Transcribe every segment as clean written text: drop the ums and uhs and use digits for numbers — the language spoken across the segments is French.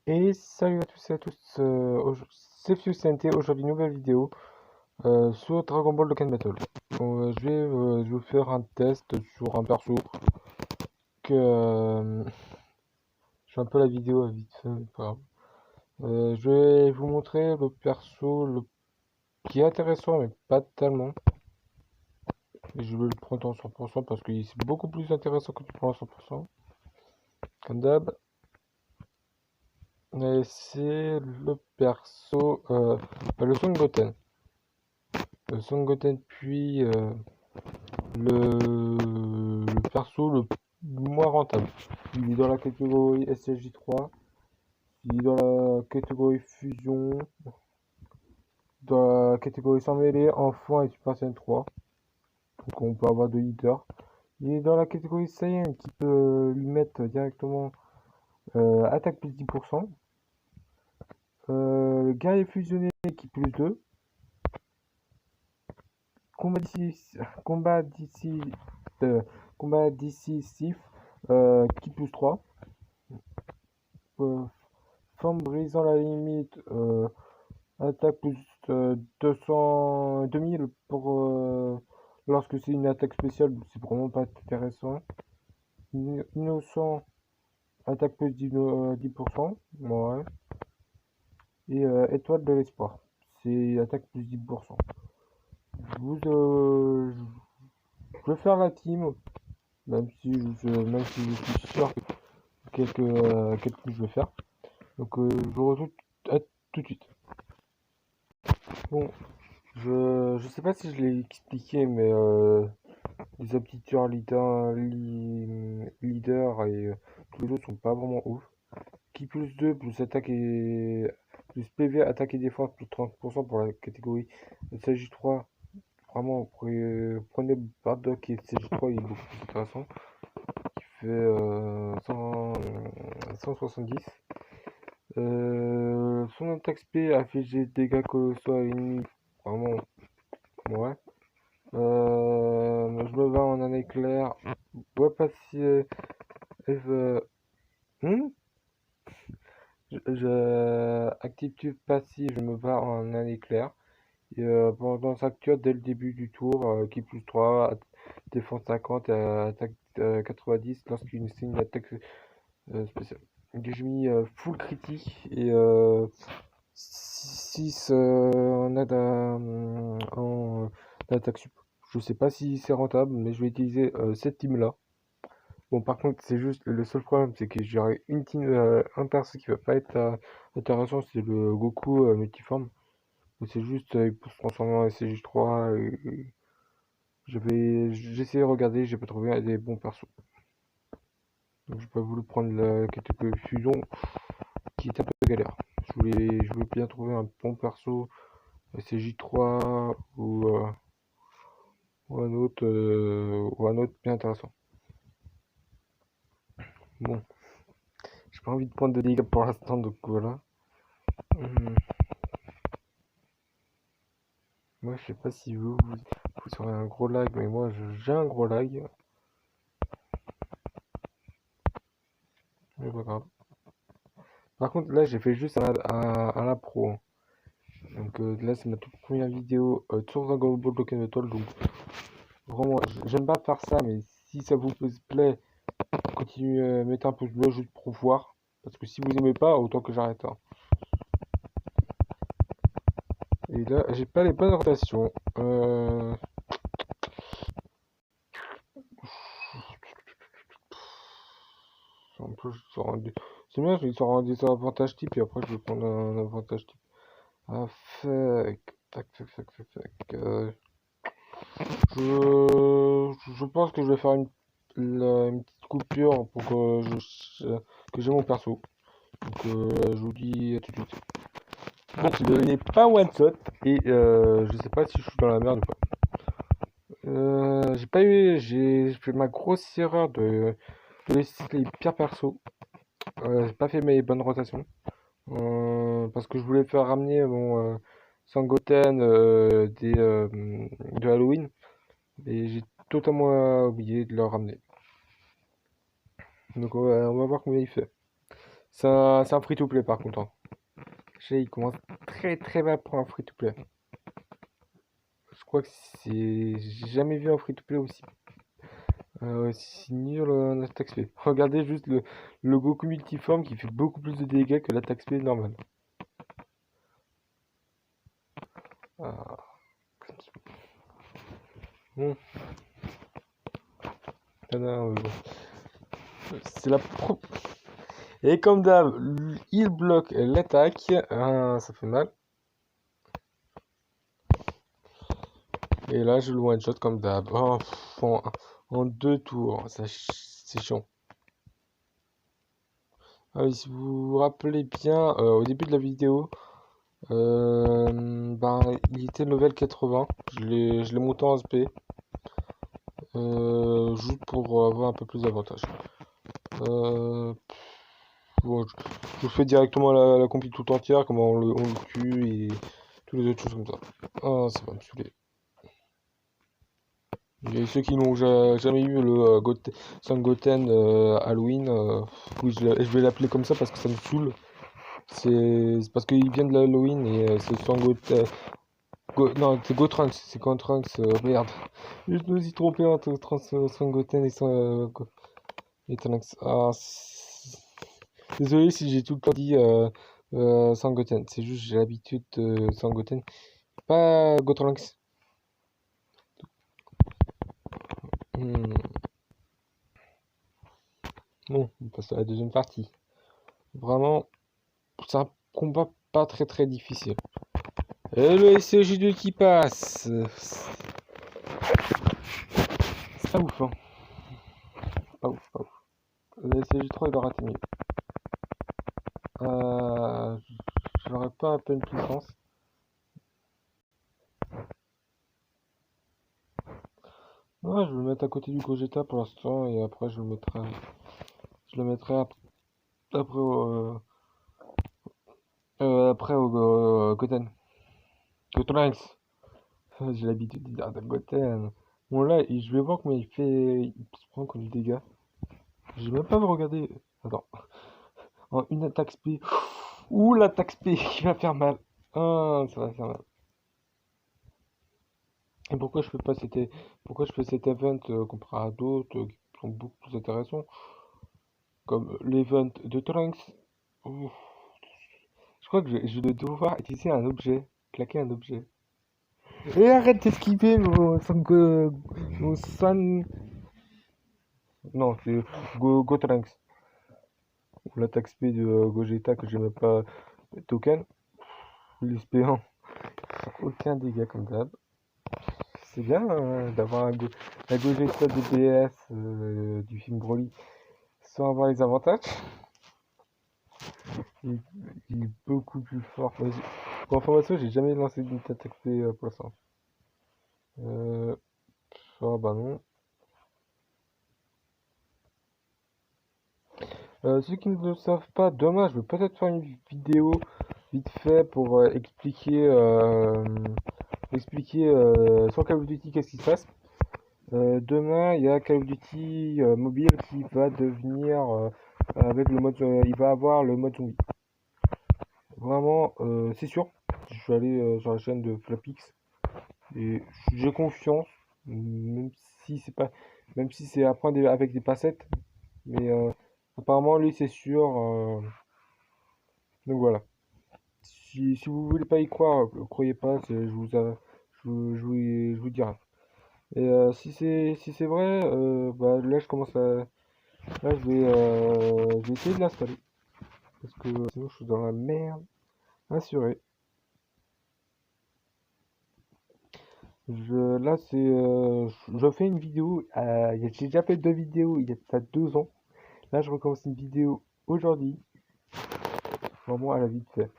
Et salut à tous et à tous, c'est FuseNT, aujourd'hui nouvelle vidéo sur Dragon Ball Dokkan Battle. Je vais faire un test sur un perso que je fais un peu la vidéo vite fait, mais pas grave. Je vais vous montrer le perso qui est intéressant mais pas tellement. Et je vais le prendre en 100% parce que c'est beaucoup plus intéressant que tu prends en 100%, comme d'hab. Et c'est le perso, le Son Goten. Le Son Goten puis le perso le moins rentable. Il est dans la catégorie SSJ3, il est dans la catégorie fusion, dans la catégorie sans mêlée, enfant et Super Saiyan 3. Donc on peut avoir deux leaders. Il est dans la catégorie Saiyan qui peut lui mettre directement attaque plus 10%. Guerrier fusionné qui plus 2. Combat d'ici, combat d'ici, euh, combat décisif qui plus 3. Forme brisant la limite, attaque plus 200, 2000 pour lorsque c'est une attaque spéciale, c'est vraiment pas intéressant. Innocent, attaque plus 10%, ouais. Et étoile de l'espoir, c'est attaque plus 10%. Vous, je vais faire la team, même si je suis sûr que quelques coups je vais faire. Donc je vous retrouve à tout de suite. Bon, je sais pas si je l'ai expliqué, mais les aptitudes leader et tous les autres sont pas vraiment ouf. Qui plus 2 plus attaque et plus PV, attaque et défense plus 30% pour la catégorie SJ3. Vraiment, prenez Bardock et SJ3, il est beaucoup plus intéressant. Qui fait 170. Son attaque SP affiche des dégâts colossaux à l'ennemi. Vraiment, ouais. Je me bats en un éclair. Ouais, pas si. Hmm active passive, je me bats en un éclair. Et pendant sa cure dès le début du tour, qui plus 3, défense 50 et attaque 90 lorsqu'une c'est une attaque spéciale. Donc j'ai mis full critique et 6 en attaque sup. Je sais pas si c'est rentable, mais je vais utiliser cette team là. Bon, par contre, c'est juste le seul problème, c'est que j'aurai une team, un perso qui va pas être intéressant, c'est le Goku multiforme. Où c'est juste, il peut se transformer en SCJ3. J'ai essayé de regarder, j'ai pas trouvé des bons persos. Donc j'ai pas voulu prendre la catégorie fusion, qui est un peu galère. Je voulais bien trouver un bon perso, SCJ3 ou un autre bien intéressant. Bon, j'ai pas envie de prendre de dégâts pour l'instant, donc voilà. Hum, Moi, je sais pas si vous aurez un gros lag, mais moi, j'ai un gros lag. Mais pas grave. Par contre, là, j'ai fait juste à la pro, hein. Donc là, c'est ma toute première vidéo sur Dragon Ball Dokkan Battle. Donc vraiment, j'aime pas faire ça, mais si ça vous plaît, continuez à mettre un pouce bleu juste pour voir. Parce que si vous aimez pas, autant que j'arrête, hein. Et là, j'ai pas les bonnes rotations. En plus, c'est bien, je vais sur un désavantage type et après je vais prendre un avantage type. Ah, fuck. Tac, tac, tac, tac, tac. Je pense que je vais faire une petite coupure pour que j'ai mon perso. Donc je vous dis à tout de suite. Bon, ce n'est pas one shot et je sais pas si je suis dans la merde ou pas. J'ai fait ma grosse erreur de laisser les pires persos. J'ai pas fait mes bonnes rotations. Parce que je voulais faire ramener mon Sangoten de Halloween. Et j'ai totalement oublié de le ramener. Donc on va voir combien il fait. C'est un free-to-play par contre, hein. Je sais, il commence très très mal pour un free-to-play. Je crois que j'ai jamais vu un free-to-play aussi nul en attaque spé. Regardez juste le Goku multiforme qui fait beaucoup plus de dégâts que l'attaque spé normale. Ah, bon. Ah non, mais bon. C'est la pro... Et comme d'hab, il bloque l'attaque. Ah, ça fait mal. Et là, je le one-shot comme d'hab. Oh, en 2 tours. C'est chiant. Ah oui, si vous vous rappelez bien, au début de la vidéo, ben, il était level 80. Je l'ai monté en SP. Juste pour avoir un peu plus d'avantages. Bon, je fais directement la compil tout entière, comment on le tue et toutes les autres choses comme ça. Ah, ça va me saouler. Et ceux qui n'ont jamais eu le Sangoten Halloween, oui, je vais l'appeler comme ça parce que ça me saoule. C'est parce qu'il vient de l'Halloween et c'est Sangoten. Non, c'est Gotrunks, c'est Gotrunks, merde. Je me suis trompé entre Sangoten et Trunks. Ah, désolé si j'ai tout le temps dit Sangoten, c'est juste j'ai l'habitude de Sangoten, pas Gotrunks. Hmm. Bon, on passe à la deuxième partie. Vraiment, c'est un combat pas très très difficile. Et le SCJ2 qui passe. C'est pas ouf, hein. Pas ouf, pas ouf. Le SCJ3 il va rater mieux. Euh, J'aurais pas à peine puissance. Ouais, je vais le mettre à côté du Gogeta pour l'instant et après je le mettrai après après au Goten. Gotenks. J'ai l'habitude de dire Goten. Bon là, je vais voir comment il se prend comme dégâts. Je vais même pas me regarder. Attends. En une attaque SP. Ouh, l'attaque SP qui va faire mal. Ah, ça va faire mal. Et pourquoi je fais cet event comparé à d'autres qui sont beaucoup plus intéressants, comme l'event de Trunks. Ouf. Je crois que je vais devoir utiliser un objet, claquer un objet. Et arrête d'esquiver mon San... Non, c'est Gotrunks. L'attaque SP de Gogeta que j'ai même pas token. L'SP1. Aucun dégât comme d'hab. C'est bien d'avoir un Gogeta DPS du film Broly sans avoir les avantages. Il, il est beaucoup plus fort. Pour information, j'ai jamais lancé d'une attaque SP pour l'instant. Ah bah non. Ceux qui ne le savent pas, demain je vais peut-être faire une vidéo vite fait pour expliquer sur Call of Duty qu'est-ce qui se passe. Demain il y a Call of Duty mobile qui va devenir avec le mode, il va avoir le mode zombie. Vraiment, c'est sûr. Je vais aller sur la chaîne de Flapix et j'ai confiance, même si c'est pas, même si c'est à prendre avec des passettes, mais apparemment lui c'est sûr. Donc voilà. Si vous voulez pas y croire, croyez pas, je vous dirai. Et si c'est vrai, bah là je commence à, là je vais essayer de l'installer parce que sinon je suis dans la merde assurée. Là je fais une vidéo, j'ai déjà fait 2 vidéos il y a ça 2 ans. Là je recommence une vidéo aujourd'hui, vraiment à la vite fait.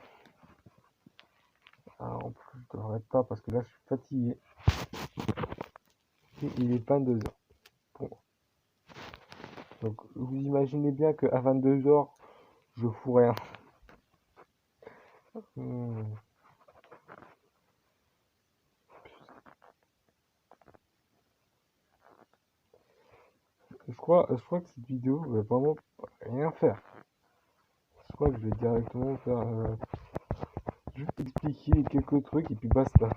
Ah, en plus je devrais pas parce que là je suis fatigué et il est 22 h. Bon. Donc vous imaginez bien qu'à 22 h, je fous rien. Hmm. Je crois que cette vidéo va vraiment rien faire. crois que je vais directement faire juste expliquer quelques trucs et puis basta.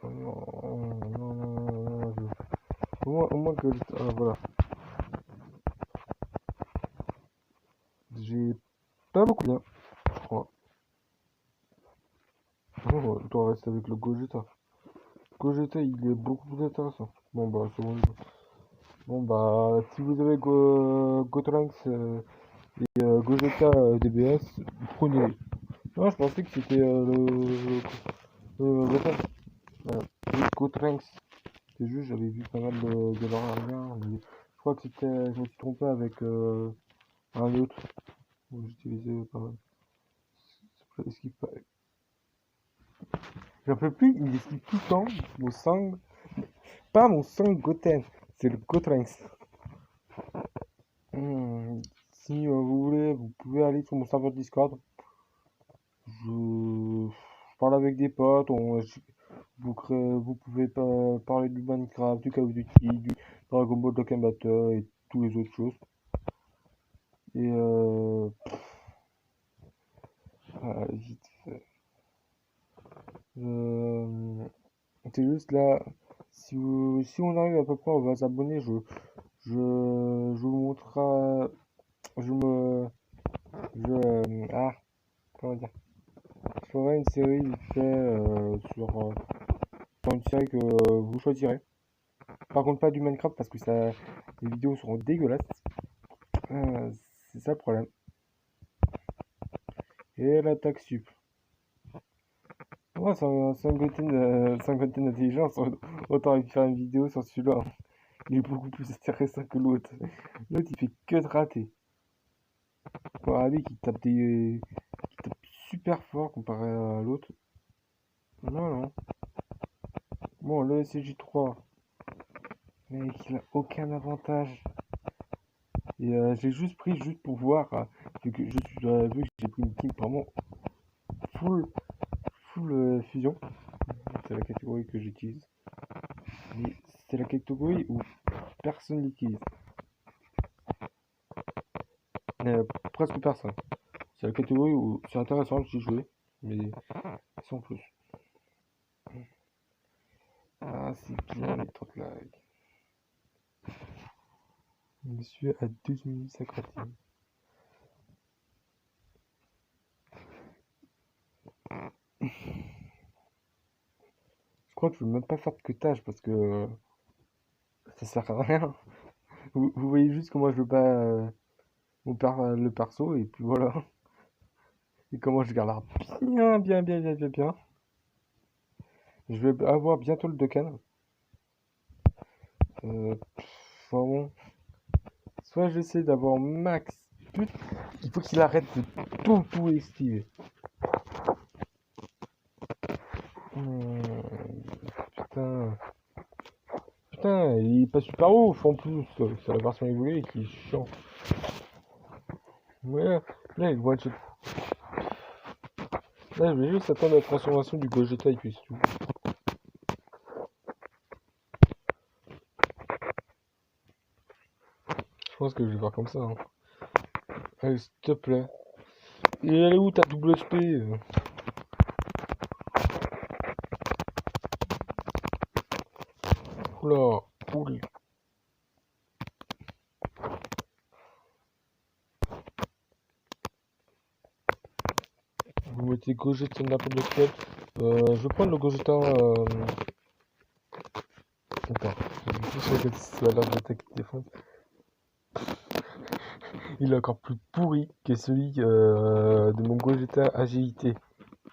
Non, non, non, non, non, au moins que voilà. J'ai pas beaucoup bien, je crois. Oh, je dois rester avec le Gogeta. Gogeta, il est beaucoup plus intéressant. Bon, bah, c'est bon. Bon, bah, si vous avez Gotenks et Gogeta DBS, prenez-les. Non, je pensais que c'était le reste. Gotenks. C'est juste, j'avais vu pas mal de leurs arrières. Je crois que c'était. Je me suis trompé avec un autre. J'utilisais pas mal. Esquive pas. J'en peux plus, il esquive tout le temps mon sang. Pas mon sang Goten, c'est le Gotenks. Si vous voulez, vous pouvez aller sur mon serveur Discord. Je parle avec des potes. Vous pouvez parler du Minecraft, du Call of Duty, du Dragon Ball Dokkan Battle et toutes les autres choses. Et vite fait. C'est juste là. Si on arrive à peu près à 20 abonnés, je vous montrerai. Comment dire? Je ferai une série vite fait sur une série que vous choisirez. Par contre, pas du Minecraft parce que les vidéos seront dégueulasses. C'est ça le problème. Et l'attaque sup. Moi, sans Goten d'intelligence, autant faire une vidéo sur celui-là. Il est beaucoup plus intéressant que l'autre. L'autre, il fait que de rater. Lui qui tape super fort comparé à l'autre. Non, non. Bon, le SCJ3. Mec, il a aucun avantage. Et j'ai juste pris juste pour voir, vu que j'ai pris une team vraiment full fusion. C'est la catégorie que j'utilise. Mais c'est la catégorie où personne l'utilise. Presque personne. C'est la catégorie où c'est intéressant, j'y joué, mais sans plus. Ah, c'est bien les 30 likes. Je suis à 12 minutes 51. Je crois que je ne veux même pas faire de cutage parce que ça sert à rien. Vous voyez juste comment je bats le perso et puis voilà. Et comment je garde bien. Je vais avoir bientôt le Dokkan. Bon. Soit j'essaie d'avoir max. Il faut qu'il arrête de tout esquiver. Putain, il est pas super ouf en plus. C'est la version évoluée qui est chiant. Ouais, là il one shot. Là je vais juste attendre la transformation du Gogeta et puis c'est tout. Je pense que je vais faire comme ça. Hein. Allez, s'il te plaît. Et elle est où ta double SP? Oula, oula. Vous mettez Gogeta n'importe lequel. Je vais prendre le Gogeta. Attends, je vais juste regarder si ça a l'air d'attaquer et défense. Il est encore plus pourri que celui de mon Gogeta agilité,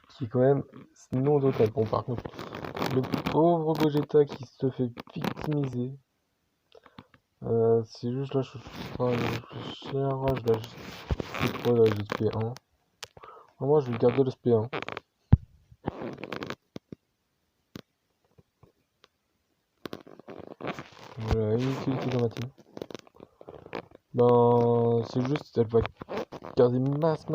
qui est quand même non total. Bon, par contre, le pauvre Gogeta qui se fait victimiser. C'est juste là, je c'est quoi là, le SP1. Moi, je vais garder le SP1. Voilà, inutilité dans ma team. Ben, c'est juste, elle va garder masse.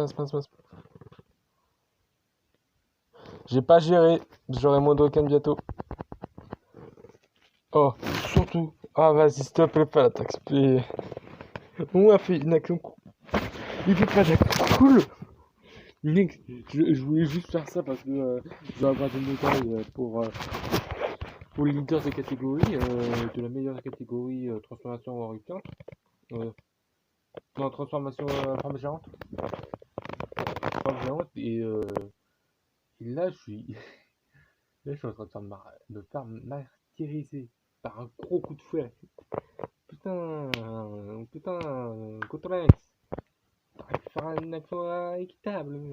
J'ai pas géré, j'aurai mon Dokkan bientôt. Oh, surtout. Ah, vas-y, s'il te plaît, pas l'attaque. On a fait une action. Il fait pas d'action. cool. Mec, je voulais juste faire ça parce que je vais avoir des médailles pour les leaders de catégorie, de la meilleure catégorie transformation en rupture. Non, transformation forme géante. Forme géante et là là je suis en train de me faire martyriser par un gros coup de fouet. Putain, Cotorex, t'arrêtes de faire une action équitable.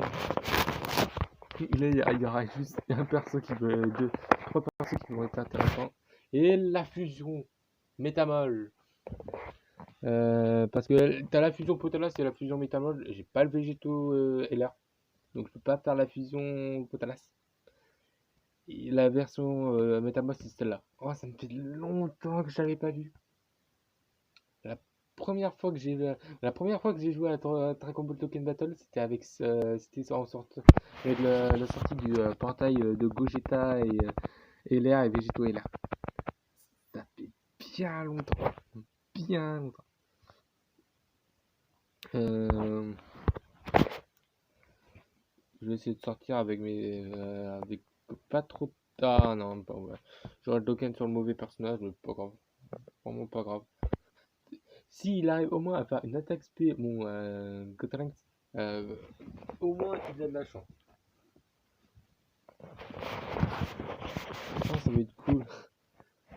Là, il y aura juste un perso qui veut, trois persos qui vont être intéressants. Et la fusion métamol. Parce que t'as la fusion Potalas et la fusion métamol. J'ai pas le végéto LR. Donc je peux pas faire la fusion Potalas. Et la version métamol c'est celle-là. Oh, ça me fait longtemps que je l'avais pas vu. La la première fois que j'ai joué à Dragon Ball Token Battle, c'était c'était en sorte avec la sortie du portail de Gogeta et LR et Végéto LR. Ça fait bien longtemps, bien longtemps. Euh, je vais essayer de sortir avec avec pas trop. Ah non, pas ouais. J'aurai le token sur le mauvais personnage, mais pas grave, vraiment pas grave. S'il arrive au moins à faire une attaque spé, bon, Gotenks, euh, au moins il a de la chance. Ah, ça va être cool.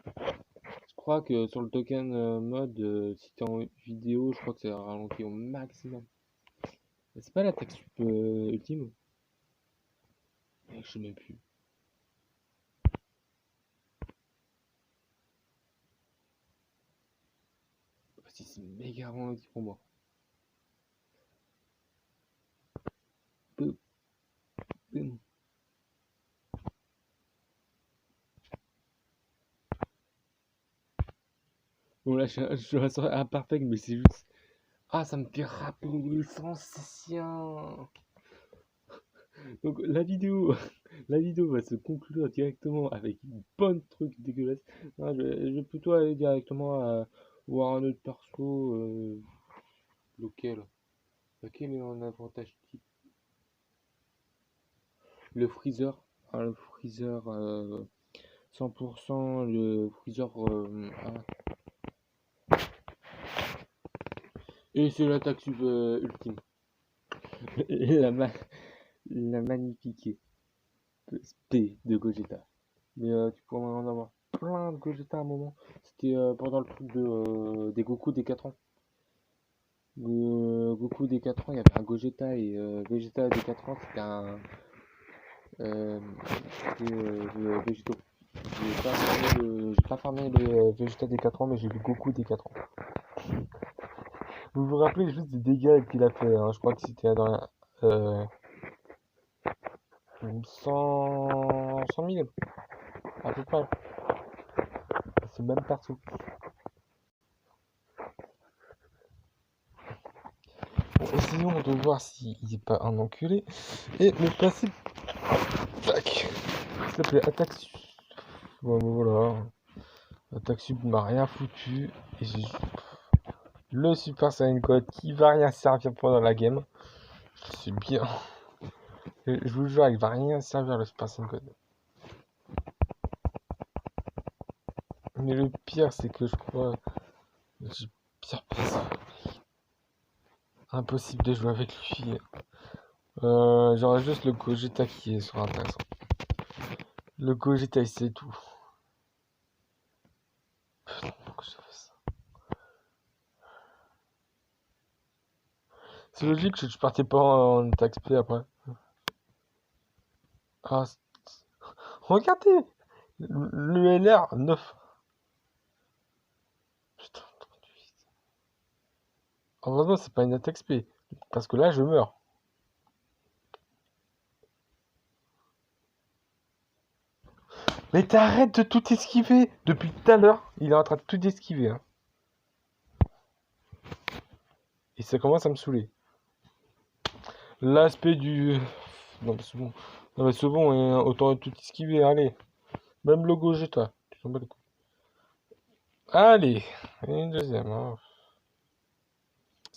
Je crois que sur le token mode, si t'es en vidéo, je crois que c'est ralenti au maximum. C'est pas l'attaque sup ultime? Je sais même plus. Si c'est méga ralenti pour moi. Boum, boum. Bon là je reste imparfect mais c'est juste. Ah ça me fait rappeler les sensations. Donc la vidéo va se conclure directement avec une bonne truc dégueulasse. Non, je vais plutôt aller directement à voir un autre perso. Lequel? Lequel est en avantage type? Le freezer. Ah, le freezer 100%, le freezer et c'est l'attaque sub ultime. la, ma- la magnifique P de Gogeta. Mais tu pourrais en avoir plein de Gogeta à un moment. C'était pendant le truc des Goku des 4 ans. Goku des 4 ans, il y avait un Gogeta et Vegeta des 4 ans, euh, c'était le Végéto. J'ai pas farmé le Vegeta des 4 ans, mais j'ai vu Goku des 4 ans. Vous vous rappelez juste des dégâts qu'il a fait, hein, je crois que c'était dans euh, 100 000 à peu près. C'est même perso. Bon, essayons de voir s'il n'est pas un enculé. Et le principe. Tac. S'il te plaît, attaque sub. Bon, voilà. Attaque sub m'a rien foutu. Et j'ai le Super Saiyan Code qui va rien servir pendant la game. C'est bien. Je vous jure, il va rien servir le Super Saiyan Code. Mais le pire, c'est que je crois. J'ai pire perso. Impossible de jouer avec lui. J'aurais juste le Gogeta qui est sur intéressant. Le Gogeta, c'est tout. Putain, pourquoi j'ai fait ça? C'est logique que je partais pas en attaque SP après. Ah, regardez! Le LR 9. Putain, 38. Heureusement, c'est pas une attaque SP. Parce que là, je meurs. Mais t'arrêtes de tout esquiver! Depuis tout à l'heure, il est en train de tout esquiver. Hein. Et ça commence à me saouler. L'aspect du. Non, mais c'est bon. Non, mais c'est bon, autant tout esquiver. Allez. Même le Gogeta. Tu t'en bats les couilles. Allez. Et une deuxième. Hein.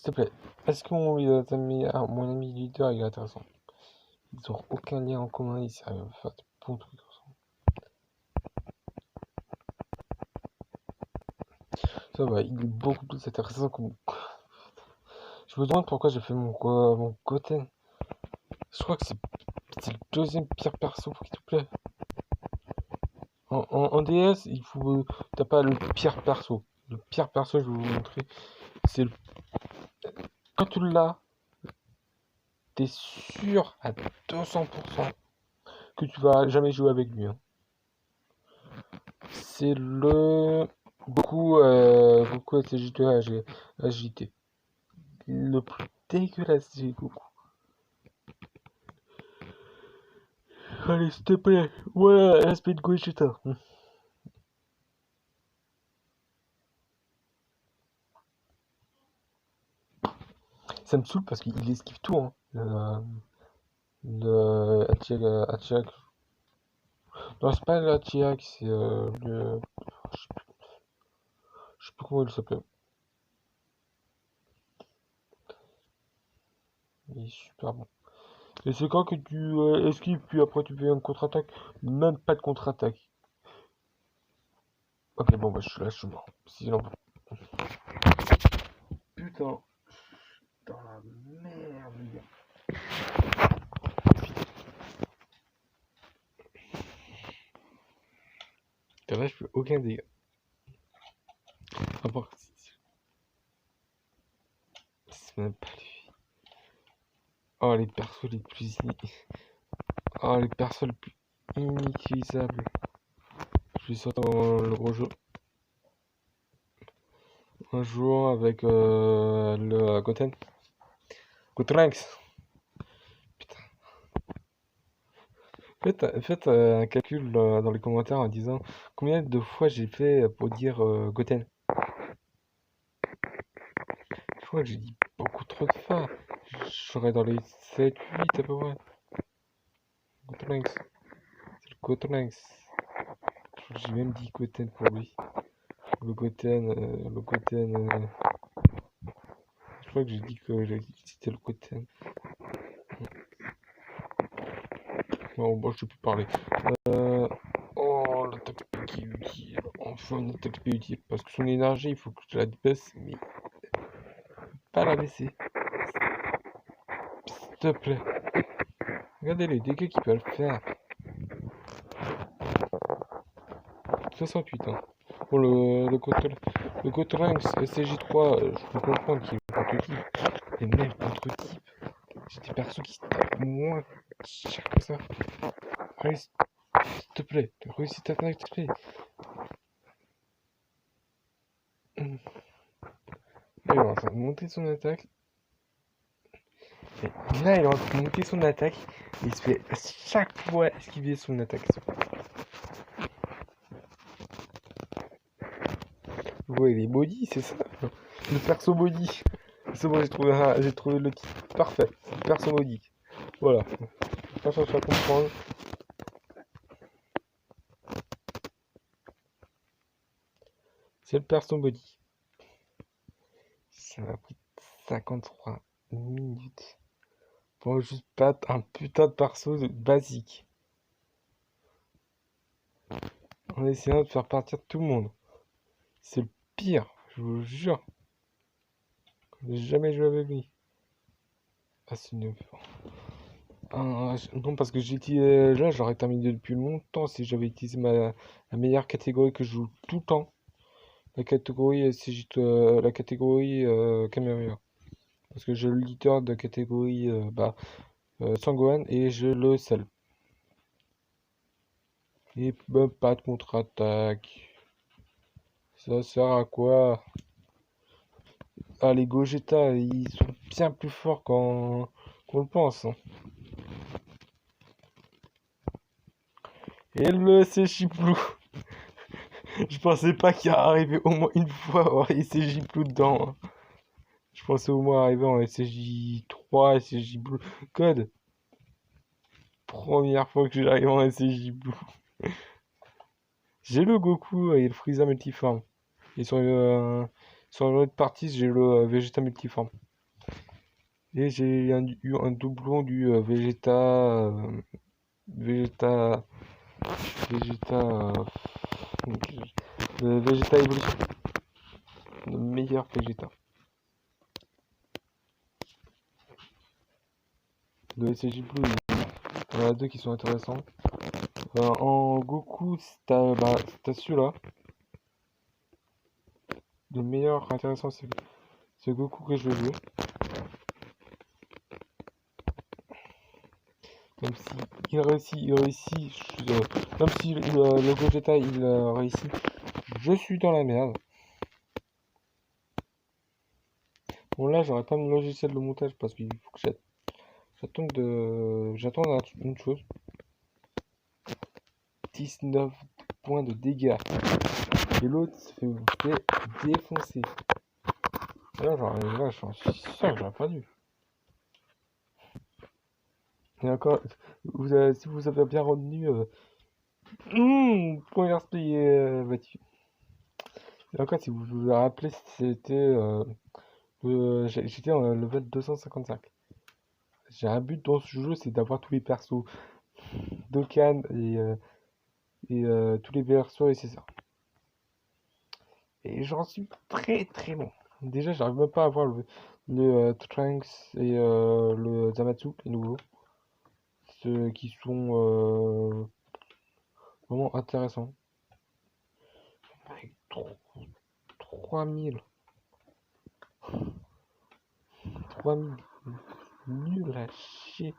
te plaît, est-ce que mon ami leader il est intéressant? Ils ont aucun lien en commun, ils savent faire de bons trucs ensemble. Ça va, il est beaucoup plus intéressant que mon... Je me demande pourquoi j'ai fait mon Goten. Je crois que c'est le deuxième pire perso, s'il te plaît. En DS, il faut... T'as pas le pire perso. Le pire perso, je vais vous montrer. C'est le... Quand tu l'as, t'es sûr à 200% que tu vas jamais jouer avec lui. Hein. C'est le... Goku SCJ2 AJT. Le plus dégueulasse, c'est Goku. Allez, s'il te plaît. Ouais, aspect de Gogeta. Ça me saoule parce qu'il esquive tout. Hein. Le Achiak. Non, c'est pas le Achiak, c'est le. Je sais plus comment il s'appelle. Il est super bon. Et c'est quand que tu esquives, puis après tu fais une contre-attaque. Même pas de contre-attaque. Ok, bon, bah je suis là, je suis mort. Sinon. Putain. Dans la merde, les gars. Putain, là, je fais aucun dégât. À part. C'est même pas lui. Oh, les persos les plus. Oh, les persos les plus inutilisables. Je vais sortir le gros jeu. Un jour avec le Goten. Gotenks. Putain. Faites un calcul dans les commentaires en disant combien de fois j'ai fait pour dire Goten. Je crois que j'ai dit beaucoup trop de fois. Je serais dans les 7, 8 à peu près. Gotenks. C'est le Gotenks. J'ai même dit Goten pour lui. Le Goten. Je crois que j'ai dit que c'était le Goten. Bon, je sais plus parler. Oh, l'attaque qui est utile. Enfin, une attaque qui est utile. Parce que son énergie, il faut que je la baisse, mais pas la baisser. S'il te plaît. Regardez les dégâts qu'il peut faire. 68, hein. Bon, le Gotenks SCJ3, je peux comprendre qu'il est contre-type. Mais même contre-type, j'ai des persos qui se tapent moins cher que ça. Allez, s'il te plaît, réussis ta attaque, s'il te plaît. Là, il est en train de monter son attaque. Et là, il est en train de monter son attaque. Et il se fait à chaque fois esquiver son attaque. Ouais, il est body, c'est ça. Le perso body. C'est bon, j'ai trouvé le titre. Parfait. Perso body. Voilà. Pas chercher à comprendre. C'est le perso body. Ça m'a pris 53 minutes pour juste battre un putain de perso basique. En essayant de faire partir tout le monde. C'est le pire, je vous jure. J'ai jamais joué avec lui. Ah, c'est une... non, parce que j'ai utilisé là, j'aurais terminé depuis longtemps si j'avais utilisé la meilleure catégorie que je joue tout le temps. La catégorie la catégorie Caméria. Parce que j'ai le leader de catégorie Sangohan et je le sel. Et bah, pas de contre-attaque. Ça sert à quoi? Ah, les Gogeta, ils sont bien plus forts qu'on le pense. Hein. Et le Sechiplou. Je pensais pas qu'il arrivait au moins une fois à avoir SCJ Blue dedans. Hein. Je pensais au moins arriver en SCJ3, SCJ Blue. Code. Première fois que j'arrive en SCJ Blue. J'ai le Goku et le Frieza multiforme. Et sur une autre partie, j'ai le Vegeta multiforme. Et j'ai eu un doublon du Vegeta, Vegeta, le Vegeta Evolution, le meilleur Vegeta. Le SCJ Blue, il y en a deux qui sont intéressants. En Goku, t'as celui-là. Le meilleur intéressant, c'est Goku que je veux jouer. Même si il réussit, même si le Gogeta il réussit, je suis dans la merde. Bon là j'aurais pas mon logiciel de montage parce qu'il faut que j'attends une chose. 19 points de dégâts. Et l'autre se fait défoncer. Là j'en suis sûr, j'aurais pas dû. Et encore, si vous avez bien retenu, première spé battu. Et encore, si vous vous rappelez, c'était j'étais en level 255. J'ai un but dans ce jeu, c'est d'avoir tous les persos. Dokkan et tous les persos et c'est ça. Et j'en suis très très bon. Déjà, j'arrive même pas à avoir le Trunks et le Zamatsu, les nouveaux. Ceux qui sont vraiment intéressants. Avec 3000. 3000. Nul à chier.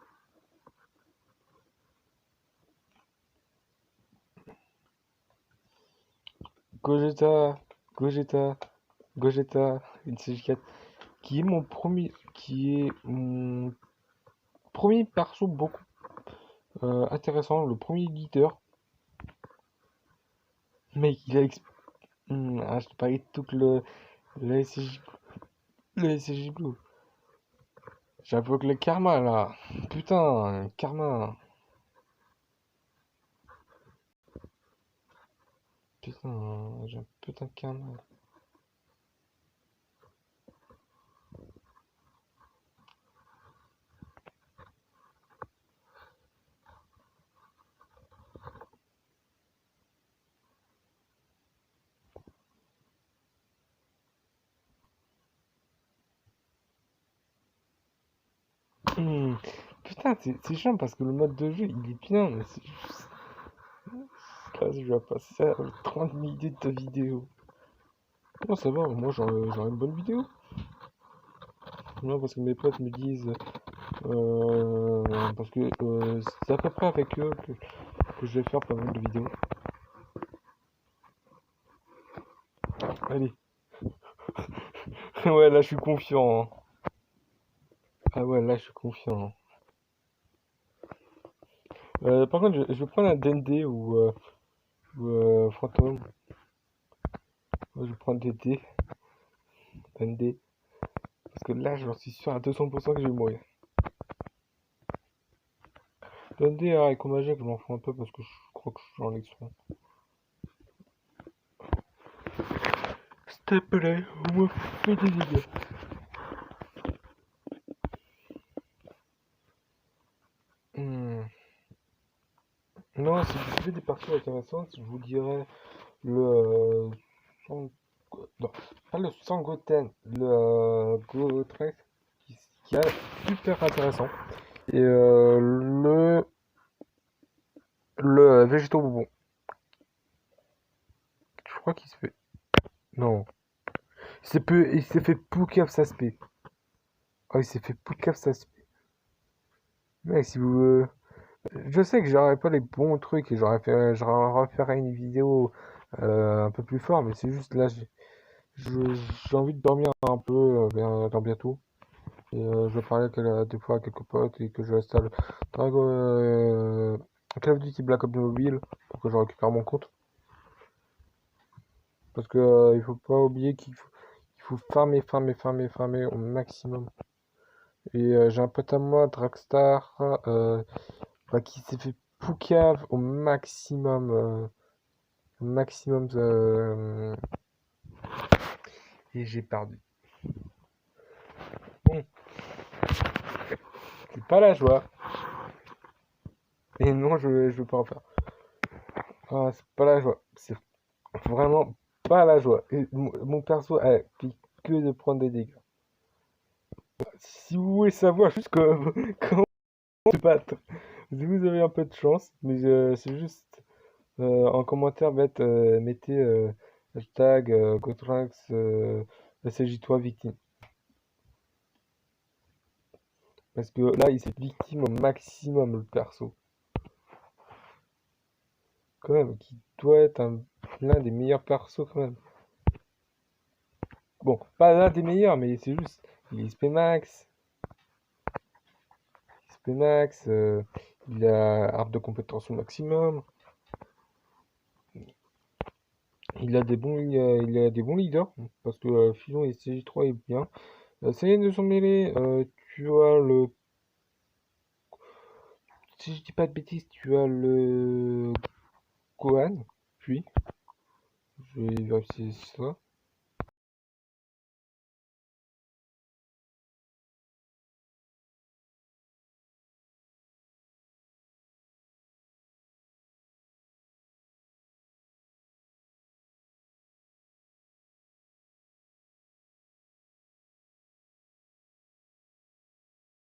Gogeta, Gogeta, Gogeta, une CJ4, qui est mon premier perso beaucoup intéressant, le premier leader. Mec, il a je te parlais de tout le SCJ, le SCJ Blue. J'invoque le karma là. Putain, karma. Putain, j'ai un putain de karma. Putain, c'est chiant parce que le mode de jeu il est bien, mais c'est juste. Là, je vais passer à 30 minutes de vidéo. Comment ça va? Moi j'aurai une bonne vidéo. Non, parce que mes potes me disent. Parce que c'est à peu près avec eux que je vais faire pas mal de vidéos. Allez. Ouais, là je suis confiant, hein. Ah ouais, là je suis confiant, hein. Par contre, je vais prendre un Dende ou Fantôme. Moi, je vais prendre DD, Dende. Parce que là, j'en suis sûr à 200% que je vais mourir. Dende avec Magique, je m'en fous un peu parce que je crois que je suis en élection. S'il te plaît, on me fait des dégâts. Non, si vous avez des parties intéressantes, je vous dirais le Son- non, pas le Sangoten, le Gotrek qui est super intéressant. Et le Végétaux Bonbon. Je crois qu'il se fait. Non. Il s'est fait Poucave Saspé. Ah, il s'est fait Poucave Saspé. Mec, si vous. Je sais que j'aurais pas les bons trucs et j'aurais refait une vidéo un peu plus fort, mais c'est juste là, j'ai envie de dormir un peu dans bientôt. Et je parlais des fois à quelques potes et que je installe Dragon Call of Duty Black Ops Mobile pour que je récupère mon compte. Parce que il faut pas oublier il faut farmer au maximum. Et j'ai un pote à moi, Dragstar, qui s'est fait poucave au maximum. Maximum et j'ai perdu. Bon. c'est pas la joie. Et non, je veux pas en faire. Ah, c'est pas la joie. C'est vraiment pas la joie. Et mon perso a fait que de prendre des dégâts. Si vous voulez savoir juste comment se battre, si vous avez un peu de chance, mais c'est juste en commentaire, mettez hashtag Gotrax SJ3 victime. Parce que là, il s'est victime au maximum, le perso. Quand même, qui doit être l'un des meilleurs persos, quand même. Bon, pas l'un des meilleurs, mais c'est juste, il est SP max. SP max, il a arbre de compétence au maximum. Il a des bons, il a des bons leaders, parce que Filon et CJ3 est bien. Ça y est, de son mêlée, tu as le. Si je dis pas de bêtises, tu as le Gohan, puis, je vais vérifier ça.